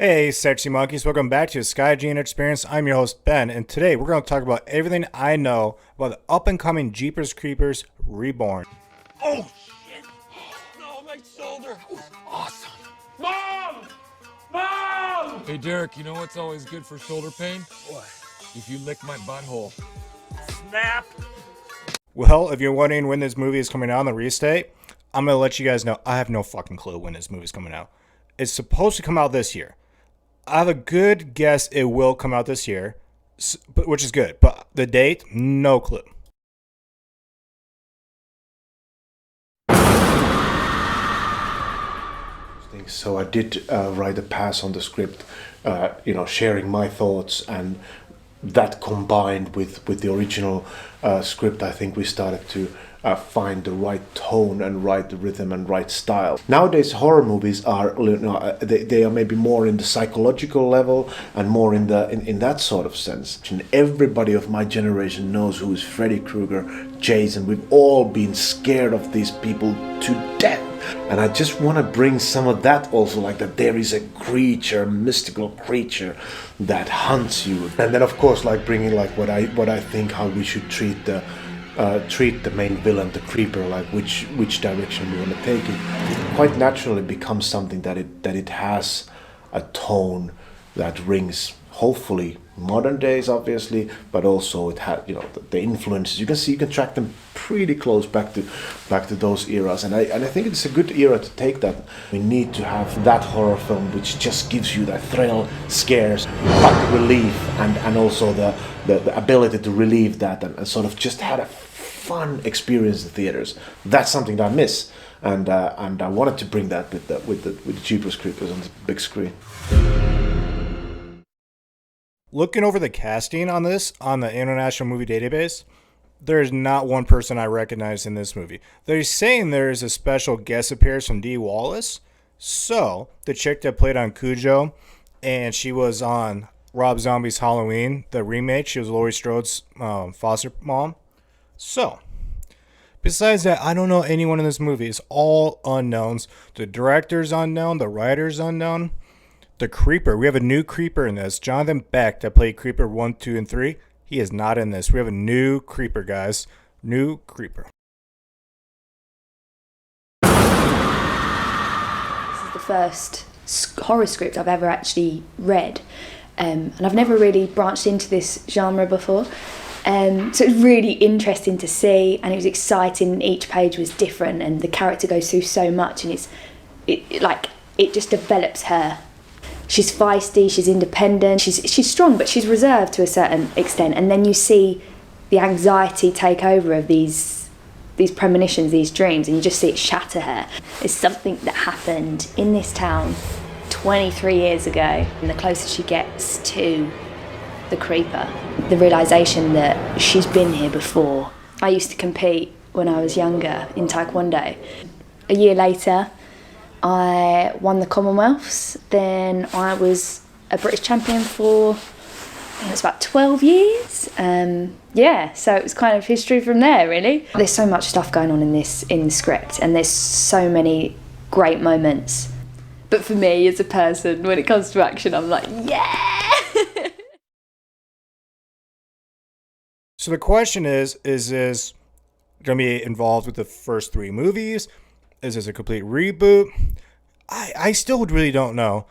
Hey, sexy monkeys, welcome back to the SkyGen Experience. I'm your host, Ben, and today we're going to talk about everything I know about the up-and-coming Jeepers Creepers Reborn. Oh, shit! No, my shoulder! Awesome! Mom! Mom! Hey, Derek, you know what's always good for shoulder pain? What? If you lick my butthole. Snap! Well, if you're wondering when this movie is coming out on the restate, I'm going to let you guys know I have no fucking clue when this movie is coming out. It's supposed to come out this year. I have a good guess it will come out this year, which is good. But the date, no clue. So I did write a pass on the script, sharing my thoughts, and that combined with the original script, I think we started to find the right tone and right rhythm and right style. Nowadays, horror movies are they are maybe more in the psychological level and more in that sort of sense. And everybody of my generation knows who is Freddy Krueger, Jason. We've all been scared of these people to death. And I just want to bring some of that also, like that there is a creature, mystical creature that hunts you. And then of course like bringing like what I think how we should treat the main villain, the creeper, like which direction we want to take it. Quite naturally becomes something that it has a tone that rings hopefully modern days, obviously, but also it had the influences. You can track them pretty close back to those eras, and I think it's a good era to take that. We need to have that horror film which just gives you that thrill, scares, but relief, and also the ability to relieve that and sort of just had a fun experience in theaters. That's something that I miss, and I wanted to bring that with the Jeepers Creepers on the big screen. Looking over the casting on this on the International Movie Database, there's not one person I recognize in this movie. They're saying there is a special guest appearance from Dee Wallace. So, the chick that played on Cujo, and she was on Rob Zombie's Halloween, the remake. She was Laurie Strode's foster mom. So, besides that, I don't know anyone in this movie. It's all unknowns. The director's unknown, the writer's unknown. The Creeper, we have a new Creeper in this. Jonathan Beck, that played Creeper 1, 2, and 3. He is not in this. We have a new Creeper, guys. New Creeper. This is the first horror script I've ever actually read. And I've never really branched into this genre before. So it was really interesting to see, and it was exciting. Each page was different, and the character goes through so much, and it just develops her. She's feisty, she's independent, she's strong, but she's reserved to a certain extent. And then you see the anxiety take over of these premonitions, these dreams, and you just see it shatter her. It's something that happened in this town 23 years ago. And the closer she gets to the creeper, the realisation that she's been here before. I used to compete when I was younger in Taekwondo. A year later, I won the Commonwealths. Then I was a British champion for, I think it was about 12 years. So it was kind of history from there, really. There's so much stuff going on in the script, and there's so many great moments. But for me, as a person, when it comes to action, I'm like, yeah! So the question is this going to be involved with the first 3 movies? Is this a complete reboot? I still really don't know.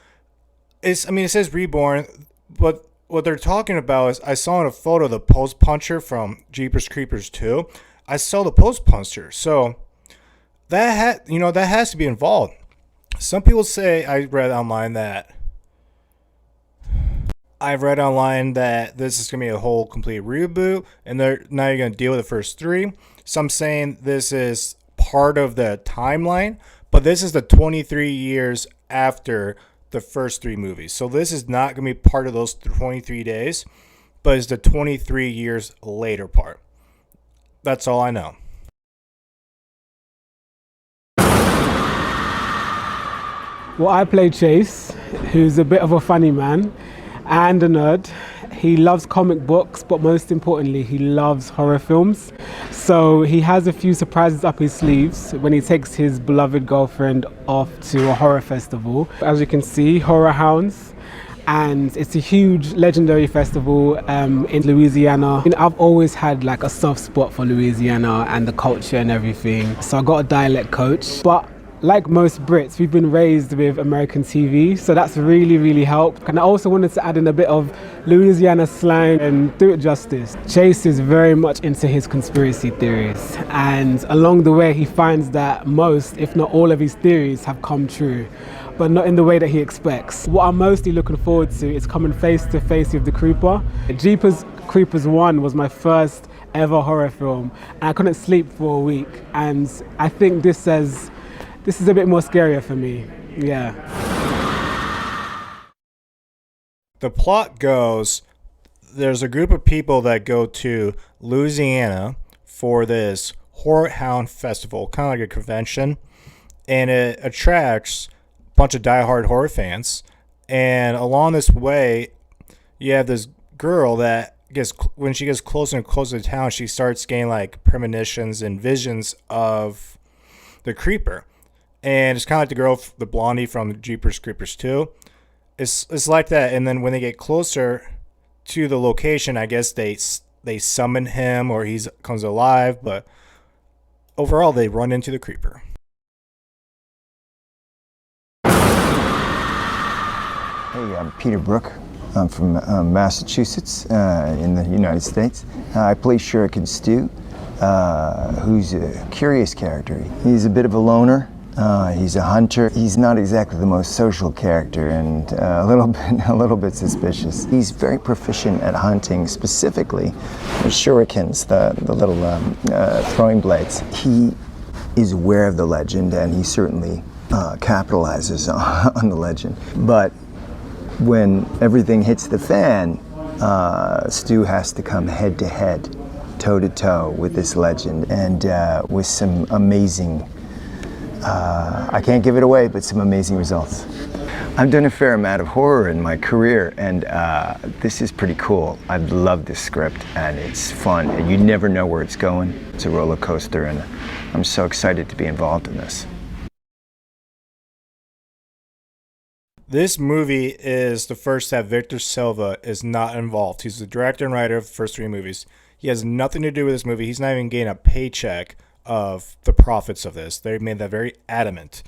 It says Reborn, but what they're talking about is I saw in a photo the post puncher from Jeepers Creepers 2. I saw the post puncher, so that has to be involved. Some people say I've read online that this is gonna be a whole complete reboot, and now you're gonna deal with the first 3. Some saying this is part of the timeline, but this is the 23 years after the first 3 movies. So this is not going to be part of those 23 days, but it's the 23 years later part. That's all I know. Well, I play Chase, who's a bit of a funny man and a nerd. he loves comic books, but most importantly, he loves horror films. So he has a few surprises up his sleeves when he takes his beloved girlfriend off to a horror festival. As you can see, Horror Hounds. And it's a huge legendary festival in Louisiana. I've always had like a soft spot for Louisiana and the culture and everything. So I got a dialect coach. But like most Brits, we've been raised with American TV, so that's really, really helped. And I also wanted to add in a bit of Louisiana slang and do it justice. Chase is very much into his conspiracy theories, and along the way he finds that most, if not all of his theories have come true, but not in the way that he expects. What I'm mostly looking forward to is coming face to face with the Creeper. Jeepers Creepers 1 was my first ever horror film, and I couldn't sleep for a week, and I think this is a bit more scarier for me, yeah. The plot goes, there's a group of people that go to Louisiana for this Horror Hound festival, kind of like a convention, and it attracts a bunch of diehard horror fans. And along this way, you have this girl that gets, when she gets closer and closer to town, she starts getting like premonitions and visions of the Creeper. And it's kind of like the girl, the blondie from Jeepers Creepers 2. It's like that. And then when they get closer to the location, I guess they summon him or he comes alive. But overall, they run into the Creeper. Hey, I'm Peter Brook. I'm from Massachusetts in the United States. I play Shuriken Stu, who's a curious character. He's a bit of a loner. He's a hunter. He's not exactly the most social character, and a little bit suspicious. He's very proficient at hunting, specifically the shurikens, the little throwing blades. He is aware of the legend, and he certainly capitalizes on the legend. But when everything hits the fan, Stu has to come head to head, toe to toe with this legend, and with some amazing, I can't give it away, but some amazing results. I've done a fair amount of horror in my career, and this is pretty cool. I love this script, and it's fun, and you never know where it's going. It's a roller coaster, and I'm so excited to be involved in this. This movie is the first that Victor Silva is not involved. He's the director and writer of the first 3 movies. He has nothing to do with this movie. He's not even getting a paycheck of the profits of this. They made that very adamant.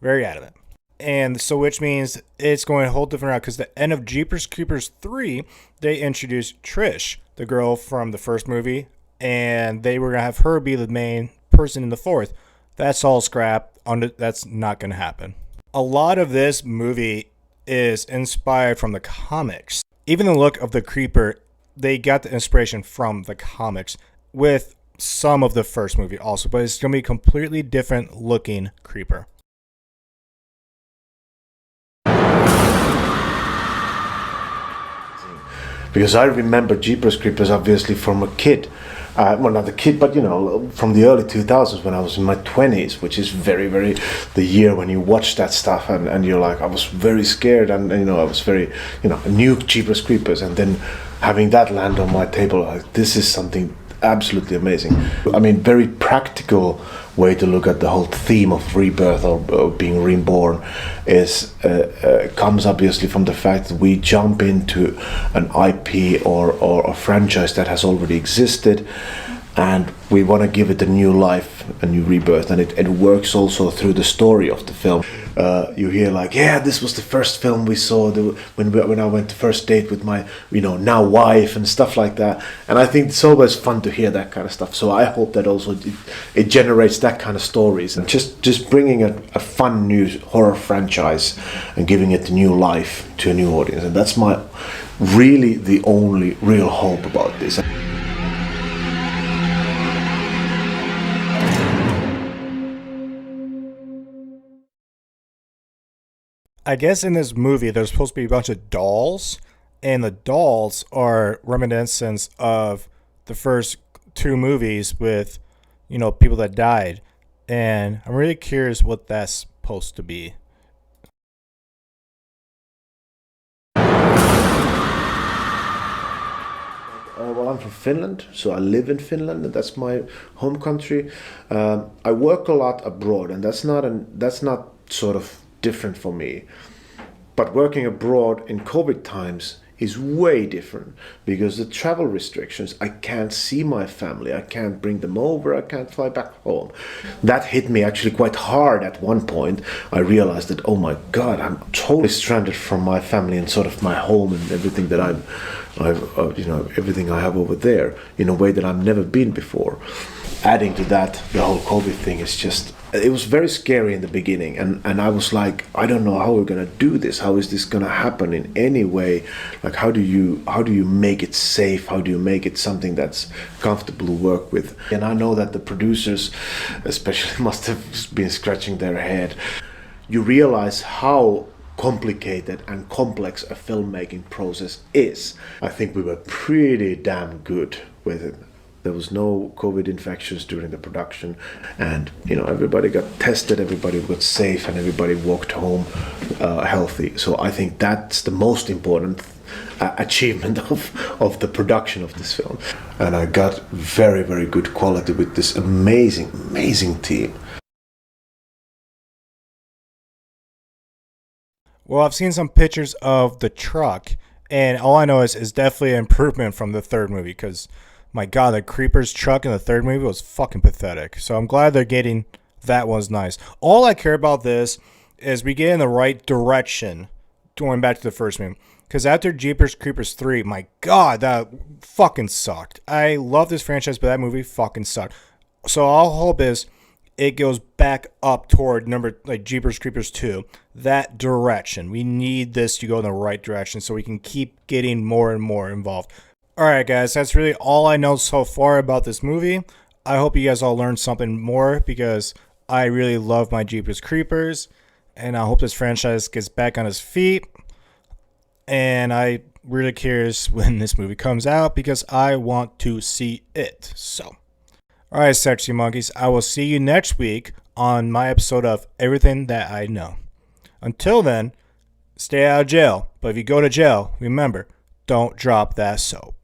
Very adamant. And so which means it's going a whole different route, because the end of Jeepers Creepers 3, they introduced Trish, the girl from the first movie, and they were going to have her be the main person in the 4th. That's all scrapped. That's not going to happen. A lot of this movie is inspired from the comics. Even the look of the Creeper, they got the inspiration from the comics, with some of the first movie also, but it's going to be a completely different looking Creeper. Because I remember Jeepers Creepers obviously from a kid. Well, not a kid, but from the early 2000s when I was in my 20s, which is very, very the year when you watch that stuff and you're like, I was very scared, and I was very, new Jeepers Creepers, and then having that land on my table, like, this is something absolutely amazing. I mean, very practical way to look at the whole theme of rebirth or being reborn is comes obviously from the fact that we jump into an IP or a franchise that has already existed, and we want to give it a new life, a new rebirth, and it works also through the story of the film. You hear like, yeah, this was the first film we saw when I went to first date with my now wife and stuff like that, and I think it's always fun to hear that kind of stuff. So I hope that also it generates that kind of stories, and just bringing a fun new horror franchise and giving it a new life to a new audience, and that's really the only real hope about this. I guess in this movie, there's supposed to be a bunch of dolls, and the dolls are reminiscence of the first 2 movies with, people that died. And I'm really curious what that's supposed to be. Well, I'm from Finland, so I live in Finland, and that's my home country. I work a lot abroad, and that's not sort of different for me. But working abroad in COVID times is way different because the travel restrictions, I can't see my family, I can't bring them over, I can't fly back home. That hit me actually quite hard at one point. I realized that, oh my God, I'm totally stranded from my family and sort of my home and everything that I've everything I have over there in a way that I've never been before. Adding to that, the whole COVID thing is just, it was very scary in the beginning, and I was like, I don't know how we're gonna do this. How is this gonna happen in any way? Like, how do you make it safe? How do you make it something that's comfortable to work with? And I know that the producers especially must have been scratching their head. You realize how complicated and complex a filmmaking process is. I think we were pretty damn good with it. There was no COVID infections during the production, and everybody got tested, everybody got safe, and everybody walked home healthy. So I think that's the most important achievement of the production of this film. And I got very, very good quality with this amazing team. Well, I've seen some pictures of the truck, and all I know is definitely an improvement from the third movie, because my God, the Creeper's truck in the third movie was fucking pathetic. So I'm glad they're getting that one's nice. All I care about this is we get in the right direction going back to the first movie. Because after Jeepers Creepers 3, my God, that fucking sucked. I love this franchise, but that movie fucking sucked. So all hope is it goes back up toward Jeepers Creepers 2, that direction. We need this to go in the right direction so we can keep getting more and more involved. Alright guys, that's really all I know so far about this movie. I hope you guys all learned something more, because I really love my Jeepers Creepers, and I hope this franchise gets back on its feet. And I really curious when this movie comes out, because I want to see it. So, alright sexy monkeys, I will see you next week on my episode of Everything That I Know. Until then, stay out of jail, but if you go to jail, remember, don't drop that soap.